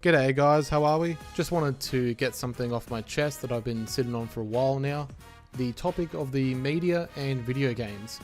G'day guys, how are we? Just wanted to get something off my chest that I've been sitting on for a while now. The topic of the media and video games.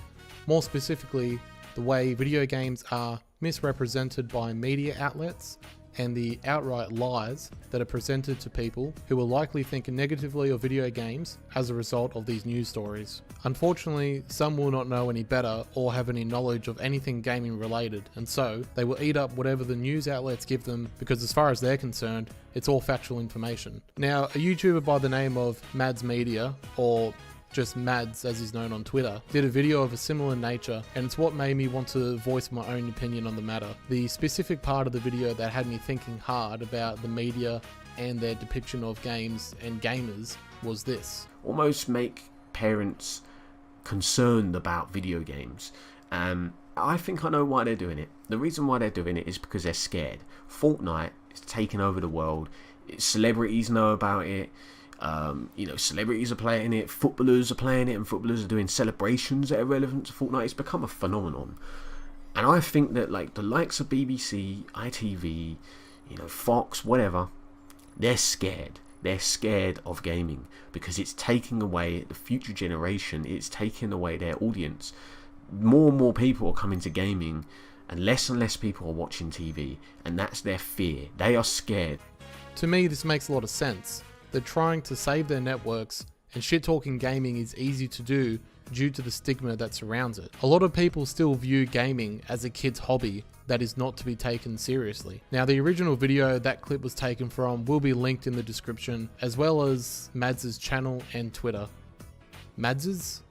More specifically, the way video games are misrepresented by media outlets and the outright lies that are presented to people who will likely think negatively of video games as a result of these news stories. Unfortunately, some will not know any better or have any knowledge of anything gaming related, and so they will eat up whatever the news outlets give them because as far as they're concerned, it's all factual information. Now, a YouTuber by the name of Mads Media, or just Mads as he's known on Twitter, did a video of a similar nature, and it's what made me want to voice my own opinion on the matter. The specific part of the video that had me thinking hard about the media and their depiction of games and gamers was this. Almost make parents concerned about video games. I think I know why they're doing it. The reason why they're doing it is because they're scared. Fortnite is taking over the world. Celebrities know about it. Celebrities are playing it, footballers are playing it, and footballers are doing celebrations that are relevant to Fortnite. It's become a phenomenon. And I think that like the likes of BBC, ITV, Fox, whatever, they're scared. They're scared of gaming because it's taking away the future generation. It's taking away their audience. More and more people are coming to gaming and less people are watching TV, and that's their fear. They are scared. To me, this makes a lot of sense. They're trying to save their networks, and shit-talking gaming is easy to do due to the stigma that surrounds it. A lot of people still view gaming as a kid's hobby that is not to be taken seriously. Now, the original video that clip was taken from will be linked in the description, as well as Mads' channel and Twitter. Mads'?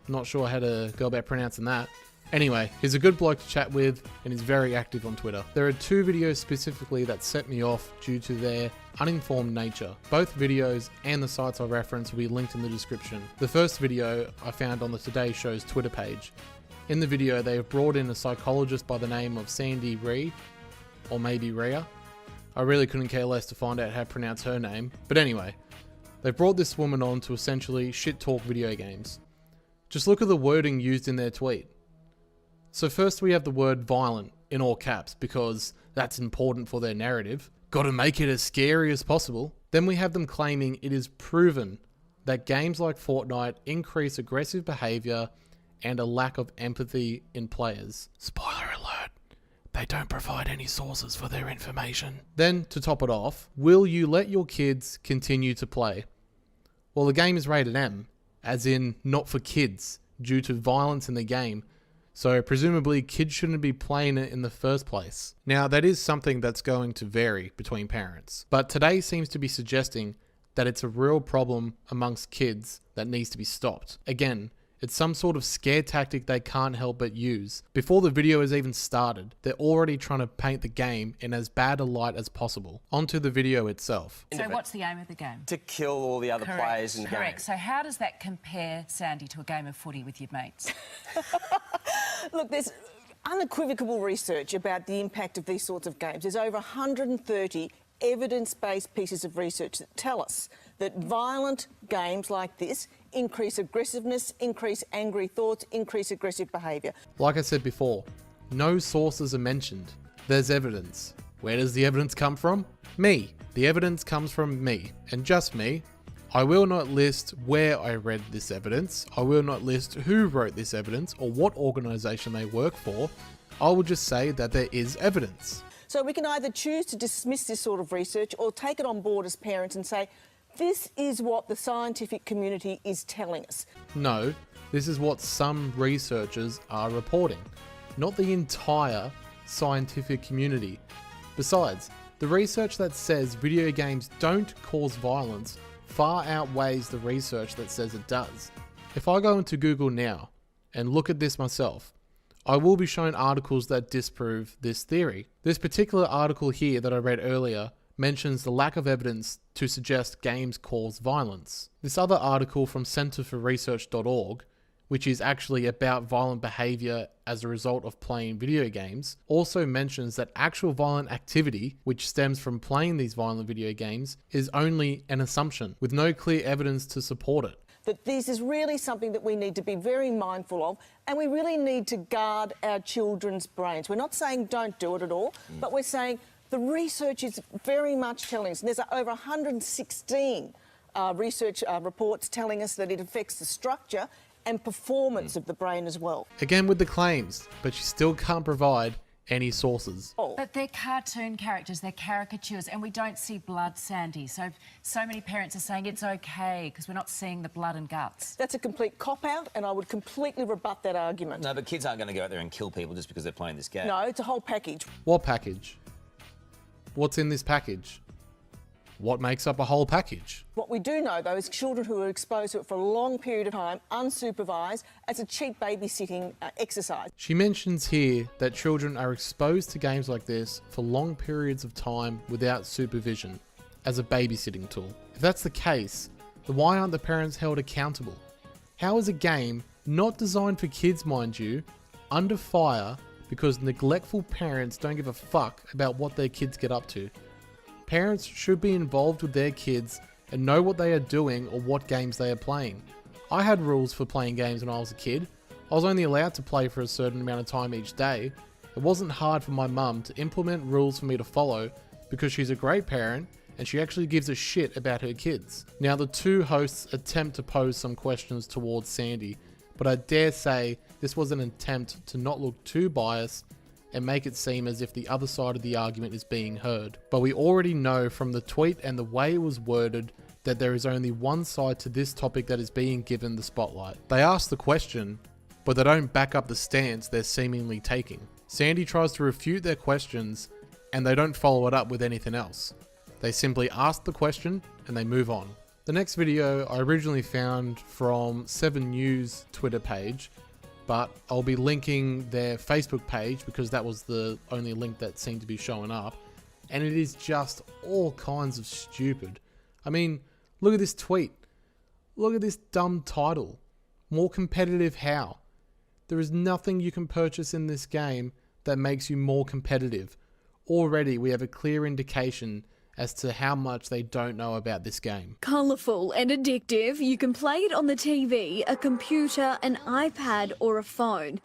Not sure how to go about pronouncing that. Anyway, he's a good bloke to chat with and is very active on Twitter. There are two videos specifically that set me off due to their uninformed nature. Both videos and the sites I reference will be linked in the description. The first video I found on the Today Show's Twitter page. In the video, they have brought in a psychologist by the name of Sandy Ree, or maybe Rhea. I really couldn't care less to find out how to pronounce her name. But anyway, they've brought this woman on to essentially shit talk video games. Just look at the wording used in their tweet. So first we have the word violent in all caps because that's important for their narrative. Gotta make it as scary as possible. Then we have them claiming it is proven that games like Fortnite increase aggressive behavior and a lack of empathy in players. Spoiler alert, they don't provide any sources for their information. Then to top it off, will you let your kids continue to play? Well, the game is rated M, as in not for kids, due to violence in the game. So presumably kids shouldn't be playing it in the first place. Now that is something that's going to vary between parents, but today seems to be suggesting that it's a real problem amongst kids that needs to be stopped. Again, it's some sort of scare tactic they can't help but use. Before the video has even started, they're already trying to paint the game in as bad a light as possible. Onto the video itself. So what's the aim of the game? To kill all the other players in the game. Correct. So how does that compare, Sandy, to a game of footy with your mates? Look, there's unequivocal research about the impact of these sorts of games. There's over 130 evidence-based pieces of research that tell us that violent games like this increase aggressiveness, increase angry thoughts, increase aggressive behaviour. Like I said before, no sources are mentioned. There's evidence. Where does the evidence come from? Me. The evidence comes from me, and just me. I will not list where I read this evidence. I will not list who wrote this evidence or what organisation they work for. I will just say that there is evidence. So we can either choose to dismiss this sort of research or take it on board as parents and say, this is what the scientific community is telling us. No, this is what some researchers are reporting, not the entire scientific community. Besides, the research that says video games don't cause violence far outweighs the research that says it does. If I go into Google now and look at this myself, I will be shown articles that disprove this theory. This particular article here that I read earlier mentions the lack of evidence to suggest games cause violence. This other article from centerforresearch.org, which is actually about violent behavior as a result of playing video games, also mentions that actual violent activity, which stems from playing these violent video games, is only an assumption with no clear evidence to support it. that this is really something that we need to be very mindful of, and we really need to guard our children's brains. We're not saying don't do it at all, but we're saying the research is very much telling us. There's over 116 research reports telling us that it affects the structure and performance of the brain as well. Again with the claims, but she still can't provide any sources. But they're cartoon characters, they're caricatures, and we don't see blood, Sandy. So many parents are saying it's okay because we're not seeing the blood and guts. That's a complete cop-out, and I would completely rebut that argument. No, but kids aren't going to go out there and kill people just because they're playing this game. No, it's a whole package. What package? What's in this package? What makes up a whole package? What we do know, though, is children who are exposed to it for a long period of time, unsupervised, as a cheap babysitting exercise. She mentions here that children are exposed to games like this for long periods of time without supervision, as a babysitting tool. If that's the case, then why aren't the parents held accountable? How is a game, not designed for kids mind you, under fire because neglectful parents don't give a fuck about what their kids get up to? Parents should be involved with their kids and know what they are doing or what games they are playing. I had rules for playing games when I was a kid. I was only allowed to play for a certain amount of time each day. It wasn't hard for my mum to implement rules for me to follow because she's a great parent and she actually gives a shit about her kids. Now the two hosts attempt to pose some questions towards Sandy, but I dare say this was an attempt to not look too biased and make it seem as if the other side of the argument is being heard. But we already know from the tweet and the way it was worded that there is only one side to this topic that is being given the spotlight. They ask the question, but they don't back up the stance they're seemingly taking. Sandy tries to refute their questions and they don't follow it up with anything else. They simply ask the question and they move on. The next video I originally found from 7 News Twitter page, but I'll be linking their Facebook page because that was the only link that seemed to be showing up. And it is just all kinds of stupid. I mean, look at this tweet. Look at this dumb title. More competitive how? There is nothing you can purchase in this game that makes you more competitive. Already we have a clear indication as to how much they don't know about this game. Colourful and addictive, you can play it on the TV, a computer, an iPad or a phone.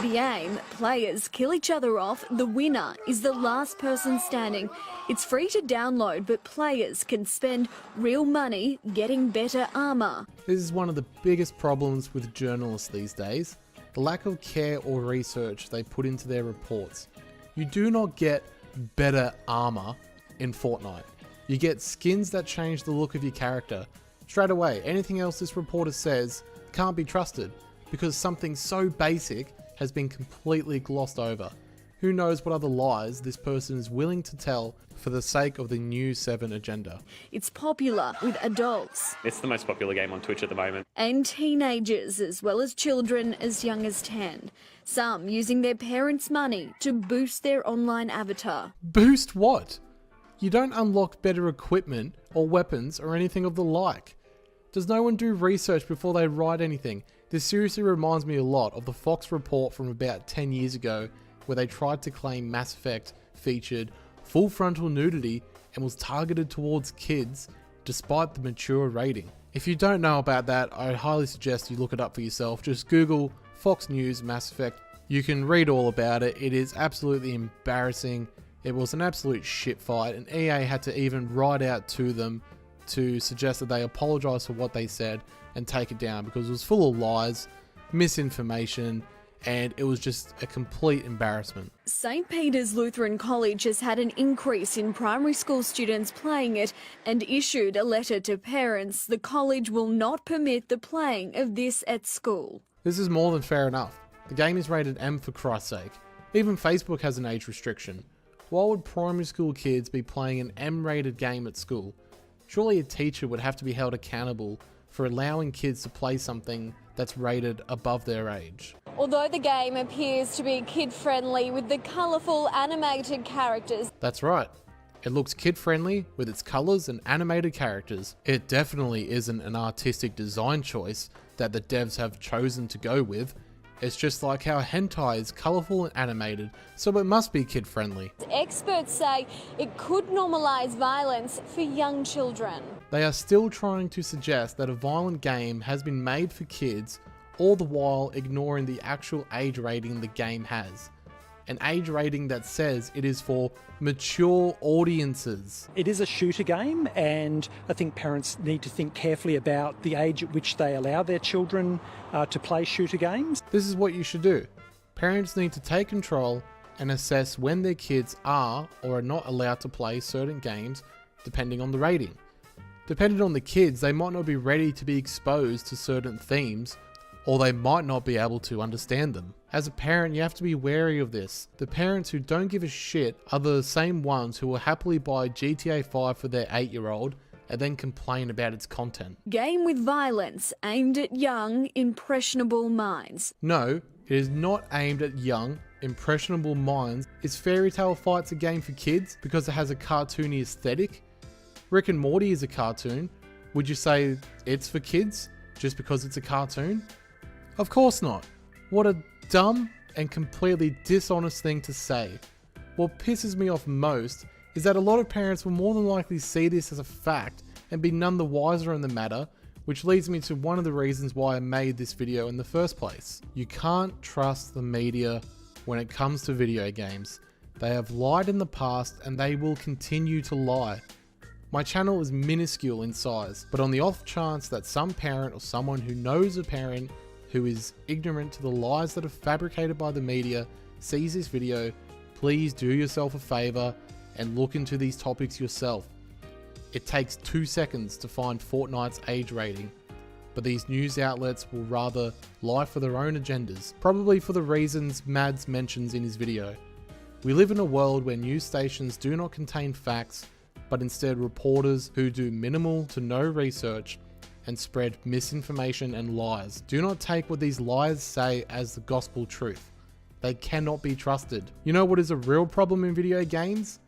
The aim, players kill each other off, the winner is the last person standing. It's free to download, but players can spend real money getting better armour. This is one of the biggest problems with journalists these days, the lack of care or research they put into their reports. You do not get better armor in Fortnite. You get skins that change the look of your character. Straight away, anything else this reporter says can't be trusted because something so basic has been completely glossed over. Who knows what other lies this person is willing to tell for the sake of the new 7 agenda. It's popular with adults. It's the most popular game on Twitch at the moment. And teenagers, as well as children as young as 10. Some using their parents' money to boost their online avatar. Boost what? You don't unlock better equipment or weapons or anything of the like. Does no one do research before they write anything? This seriously reminds me a lot of the Fox report from about 10 years ago where they tried to claim Mass Effect featured full frontal nudity and was targeted towards kids despite the mature rating. If you don't know about that, I highly suggest you look it up for yourself. Just Google Fox News Mass Effect. You can read all about it. It is absolutely embarrassing. It was an absolute shit fight, and EA had to even write out to them to suggest that they apologise for what they said and take it down because it was full of lies, misinformation, and it was just a complete embarrassment. St. Peter's Lutheran College has had an increase in primary school students playing it and issued a letter to parents. The college will not permit the playing of this at school. This is more than fair enough. The game is rated M for Christ's sake. Even Facebook has an age restriction. Why would primary school kids be playing an M-rated game at school? Surely a teacher would have to be held accountable for allowing kids to play something that's rated above their age. Although the game appears to be kid-friendly with the colourful animated characters. That's right. It looks kid-friendly with its colours and animated characters. It definitely isn't an artistic design choice that the devs have chosen to go with. It's just like how hentai is colourful and animated, so it must be kid friendly. Experts say it could normalise violence for young children. They are still trying to suggest that a violent game has been made for kids, all the while ignoring the actual age rating the game has. An age rating that says it is for mature audiences. It is a shooter game, and I think parents need to think carefully about the age at which they allow their children to play shooter games. This is what you should do. Parents need to take control and assess when their kids are or are not allowed to play certain games depending on the rating. Depending on the kids, they might not be ready to be exposed to certain themes, or they might not be able to understand them. As a parent, you have to be wary of this. The parents who don't give a shit are the same ones who will happily buy GTA 5 for their 8-year-old and then complain about its content. Game with violence aimed at young, impressionable minds. No, it is not aimed at young, impressionable minds. Is Fairy Tale Fights a game for kids because it has a cartoony aesthetic? Rick and Morty is a cartoon. Would you say it's for kids just because it's a cartoon? Of course not. What a dumb and completely dishonest thing to say. What pisses me off most is that a lot of parents will more than likely see this as a fact and be none the wiser in the matter, which leads me to one of the reasons why I made this video in the first place. You can't trust the media when it comes to video games. They have lied in the past and they will continue to lie. My channel is minuscule in size, but on the off chance that some parent or someone who knows a parent who is ignorant to the lies that are fabricated by the media sees this video, please do yourself a favor and look into these topics yourself. It takes 2 seconds to find Fortnite's age rating, but these news outlets will rather lie for their own agendas, probably for the reasons Mads mentions in his video. We live in a world where news stations do not contain facts, but instead reporters who do minimal to no research and spread misinformation and lies. Do not take what these liars say as the gospel truth. They cannot be trusted. You know what is a real problem in video games?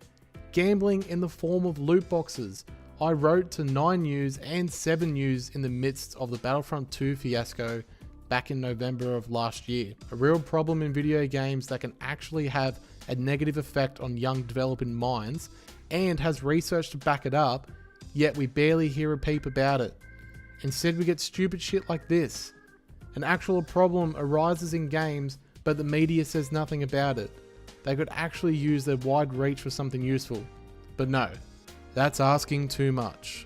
Gambling in the form of loot boxes. I wrote to 9 News and 7 News in the midst of the Battlefront 2 fiasco back in November of last year. A real problem in video games that can actually have a negative effect on young developing minds and has research to back it up, yet we barely hear a peep about it. Instead, we get stupid shit like this. An actual problem arises in games, but the media says nothing about it. They could actually use their wide reach for something useful. But no, that's asking too much.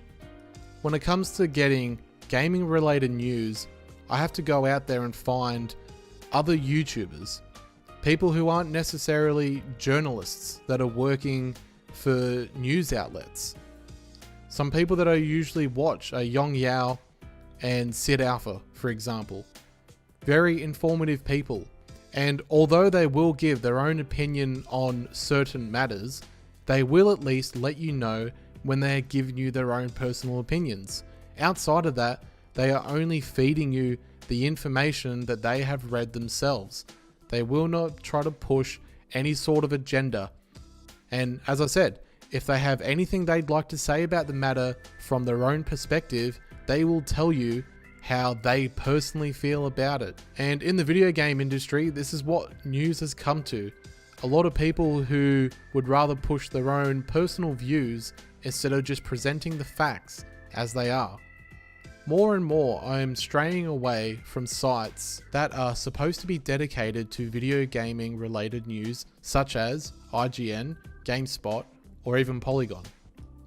When it comes to getting gaming related news, I have to go out there and find other YouTubers, people who aren't necessarily journalists that are working for news outlets. Some people that I usually watch are Yong Yao and Sid Alpha, for example. Very informative people. And although they will give their own opinion on certain matters, they will at least let you know when they are giving you their own personal opinions. Outside of that, they are only feeding you the information that they have read themselves. They will not try to push any sort of agenda. And as I said, if they have anything they'd like to say about the matter from their own perspective, they will tell you how they personally feel about it. And in the video game industry, this is what news has come to. A lot of people who would rather push their own personal views instead of just presenting the facts as they are. More and more, I am straying away from sites that are supposed to be dedicated to video gaming related news, such as IGN, GameSpot, or even Polygon.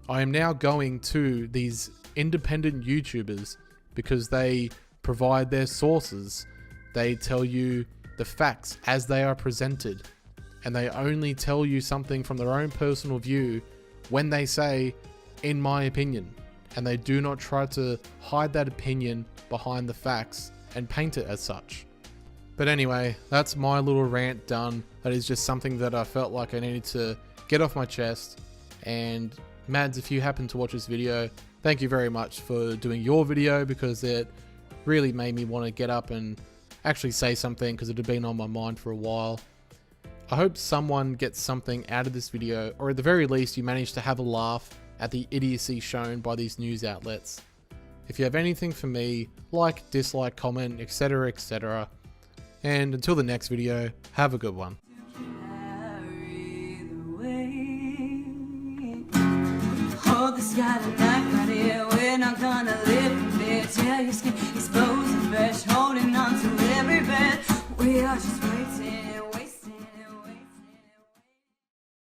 I am now going to these independent YouTubers because they provide their sources. They tell you the facts as they are presented, and they only tell you something from their own personal view when they say, in my opinion, and they do not try to hide that opinion behind the facts and paint it as such. But anyway, that's my little rant done. That is just something that I felt like I needed to get off my chest. And Mads, if you happen to watch this video, thank you very much for doing your video, because it really made me want to get up and actually say something, because it had been on my mind for a while. I hope someone gets something out of this video, or at the very least you manage to have a laugh at the idiocy shown by these news outlets. If you have anything for me, like, dislike, comment, etc, And until the next video, have a good one. Hold the sky tonight.